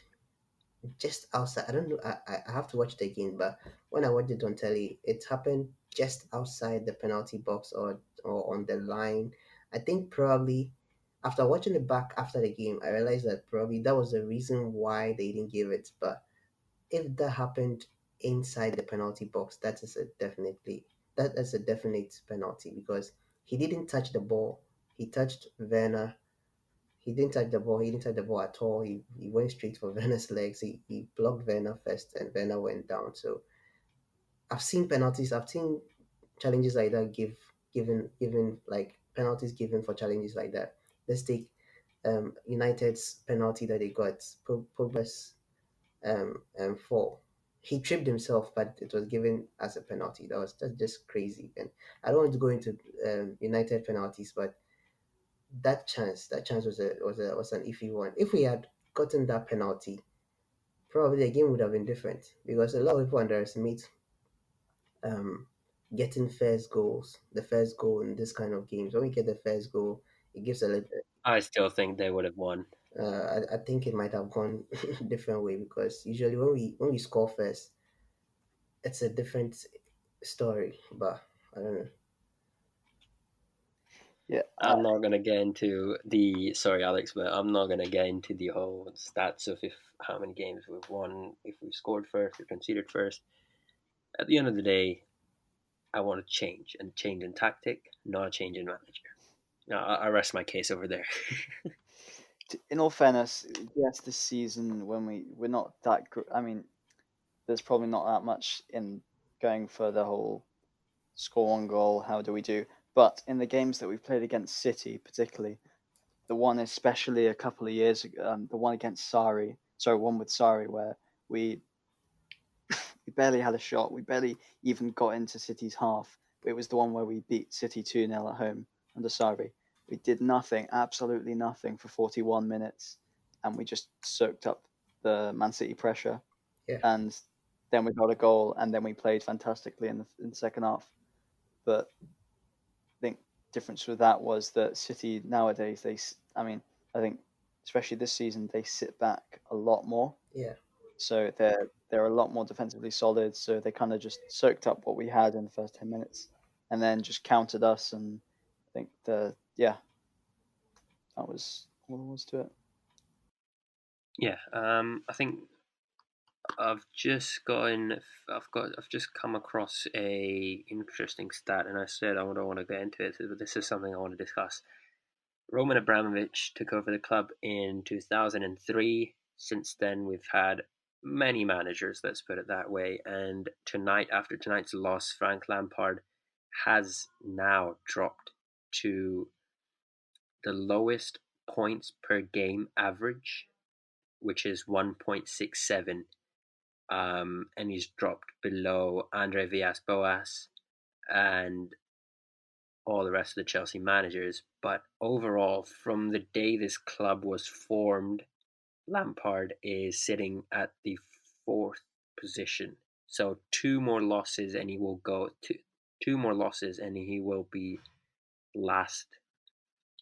just outside. I don't know. I have to watch it again, but when I watched it on telly, it happened just outside the penalty box or on the line. I think probably after watching it back after the game, I realized that probably that was the reason why they didn't give it. But if that happened inside the penalty box, that is a definite penalty because he didn't touch the ball. He touched Werner. He didn't touch the ball. He didn't touch the ball at all. He went straight for Werner's legs. He blocked Werner first, and Werner went down. So I've seen penalties. I've seen challenges like that given like penalties given for challenges like that. Let's take United's penalty that they got. Pogba's fall. He tripped himself, but it was given as a penalty. That's just crazy. And I don't want to go into United penalties, but that chance was an iffy one. If we had gotten that penalty, probably the game would have been different because a lot of people underestimate um getting first goals, the first goal in this kind of games. When we get the first goal, it gives a little I still think they would have won. I think it might have gone a different way because usually when we score first, it's a different story. But I don't know. Yeah, I'm not gonna get into the sorry, Alex, but I'm not gonna get into the whole stats of if how many games we've won, if we scored first or conceded first. At the end of the day, I want to change and change in tactic, not a change in manager. Now, I rest my case over there. in all fairness, yes, this season when we're not that. I mean, there's probably not that much in going for the whole score one goal. How do we do? But in the games that we've played against City, particularly the one especially a couple of years ago, the one against Sari, sorry, one with Sari where we we barely had a shot. We barely even got into City's half. It was the one where we beat City 2-0 at home under Sarri. We did nothing, absolutely nothing for 41 minutes, and we just soaked up the Man City pressure. Yeah. And then we got a goal, and then we played fantastically in the second half. But I think difference with that was that City nowadays, I mean, I think especially this season, they sit back a lot more. Yeah. So they're a lot more defensively solid. So they kind of just soaked up what we had in the first 10 minutes, and then just countered us. And I think that was all there was to it. Yeah, I think I've just come across a interesting stat, and I said I don't want to get into it, but this is something I want to discuss. Roman Abramovich took over the club in 2003. Since then, we've had many managers, let's put it that way. And tonight, after tonight's loss, Frank Lampard has now dropped to the lowest points per game average, which is 1.67. And he's dropped below Andre Villas-Boas and all the rest of the Chelsea managers. But overall, from the day this club was formed, Lampard is sitting at the fourth position. So two more losses and he will go to two more losses and he will be last.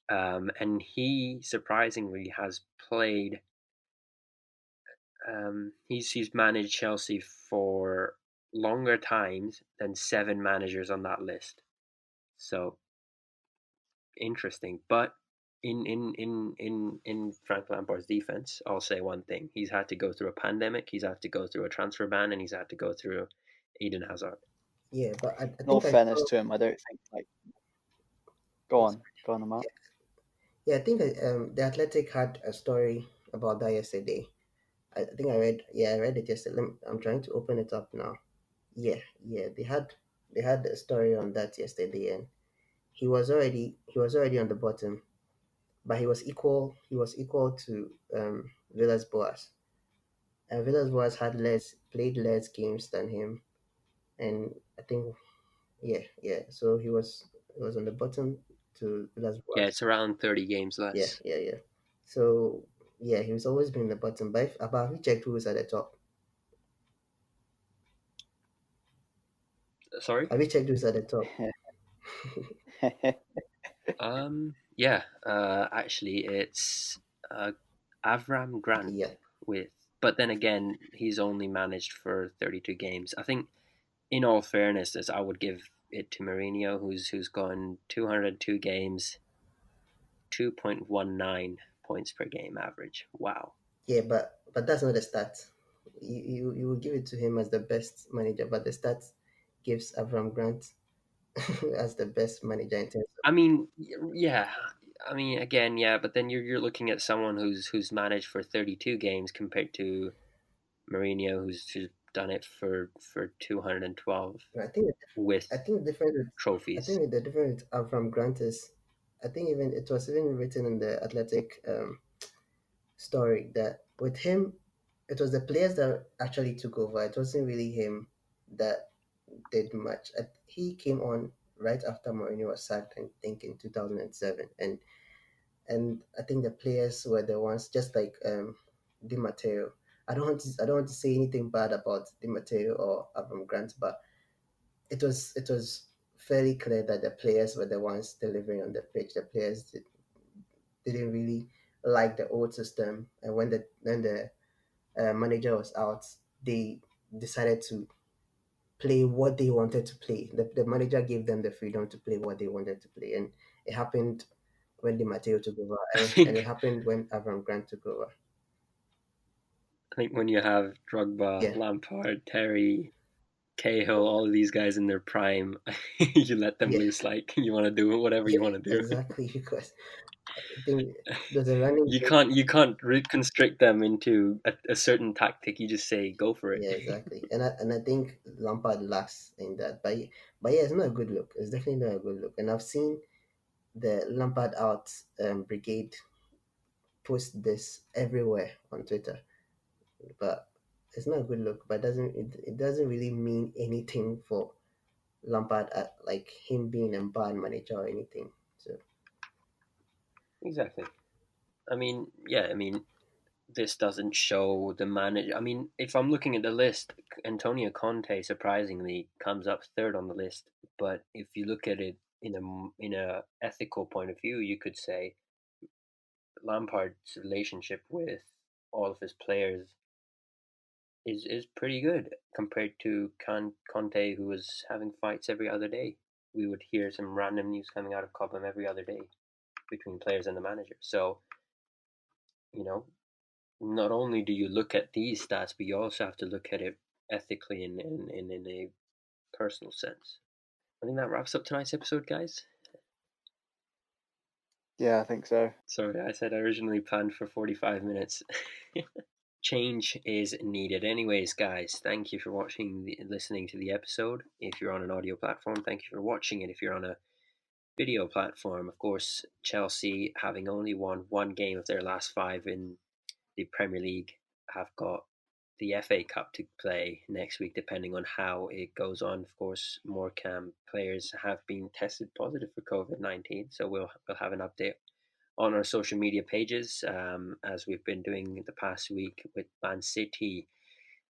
And he surprisingly has played. He's managed Chelsea for longer times than 7 managers on that list. So interesting. But in Frank Lampard's defense, I'll say one thing: he's had to go through a pandemic, he's had to go through a transfer ban, and he's had to go through Eden Hazard. Yeah, but I In all think I fairness saw. to him, I don't think like go on, Amart. Yeah, I think the Athletic had a story about that yesterday. I think I read. Yeah, I read it yesterday. I'm trying to open it up now. Yeah, yeah, they had a story on that yesterday, and he was already on the bottom, but he was equal to Villas Boas, and Villas Boas had played less games than him, and I think yeah, so he was on the bottom to Villas Yeah, Boas. it's around 30 games Yeah, less. yeah, yeah. So yeah, he was always been in the bottom. But have you checked who is at the top? Sorry. Have you checked who's at the top? Yeah. Actually, it's Avram Grant Yeah, with. But then again, he's only managed for 32 games. I think, in all fairness, as I would give it to Mourinho, who's gone 202 games, 2.19 points per game average. Wow. yeah, but that's not the stat. You will give it to him as the best manager, but the stat gives Avram Grant as the best manager in terms of. I mean, yeah. I mean, again, yeah. But then you're looking at someone who's managed for 32 games compared to Mourinho, who's done it for 212 I think with I think the difference. I trophies. think the difference with Avram Grant is, I think even it was even written in the Athletic story that with him, it was the players that actually took over. It wasn't really him that did much. He came on right after Mourinho was sacked, I think in 2007, and I think the players were the ones, just like Di Matteo. I don't want to say anything bad about Di Matteo or Avram Grant, but it was fairly clear that the players were the ones delivering on the pitch. The players didn't really like the old system, and when the manager was out, they decided to play what they wanted to play. The manager gave them the freedom to play what they wanted to play, and it happened when Di Matteo took over, I and it think happened when Avram Grant took over. I think when you have Drogba, Yeah, Lampard, Terry, Cahill, all of these guys in their prime, you let them yeah, loose. Like you want to do whatever you yeah, want to do. exactly. Because I think there's a running You joke. can't constrict them into a certain tactic. You just say go for it. Yeah, exactly. And I think Lampard lacks in that. But yeah, it's not a good look. It's definitely not a good look. And I've seen the Lampard out brigade post this everywhere on Twitter. But it's not a good look. But it doesn't really mean anything for Lampard, like him being a bad manager or anything. So Exactly. I mean, yeah. I mean, this doesn't show the manager. I mean, if I'm looking at the list, Antonio Conte surprisingly comes up third on the list. But if you look at it in a ethical point of view, you could say Lampard's relationship with all of his players is pretty good compared to Conte, who was having fights every other day. We would hear some random news coming out of Cobham every other day between players and the manager. So, you know, not only do you look at these stats, but you also have to look at it ethically and in a personal sense. I think that wraps up tonight's episode, guys. Yeah, I think so. Sorry, I said I originally planned for 45 minutes. Change is needed. Anyways, guys, thank you for listening to the episode. If you're on an audio platform, thank you for watching it. If you're on a video platform, of course, Chelsea, having only won one game of their last 5 in the Premier League, have got the FA Cup to play next week, depending on how it goes on. Of course, Morecambe players have been tested positive for COVID-19, so we'll have an update on our social media pages, as we've been doing the past week with Man City.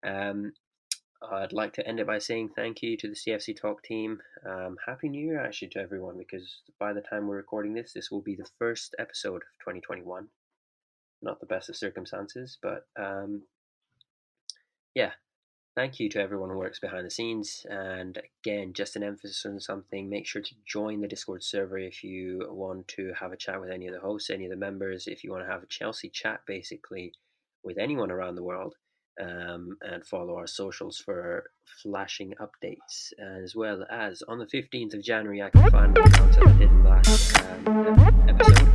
I'd like to end it by saying thank you to the CFCTALK team. Happy New Year, actually, to everyone, because by the time we're recording this will be the first episode of 2021. Not the best of circumstances, but yeah. Thank you to everyone who works behind the scenes. And again, just an emphasis on something, make sure to join the Discord server if you want to have a chat with any of the hosts, any of the members, if you want to have a Chelsea chat basically with anyone around the world. And follow our socials for flashing updates, as well as on the 15th of January, I can finally announce, as I did in the last episode,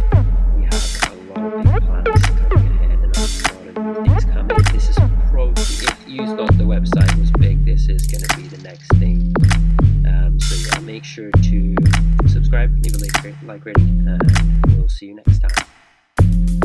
we have a lot of big plans coming ahead and a lot of new things coming. This is probably, if you thought the website was big, this is going to be the next thing. So yeah, make sure to subscribe, leave a like rating, and we'll see you next time.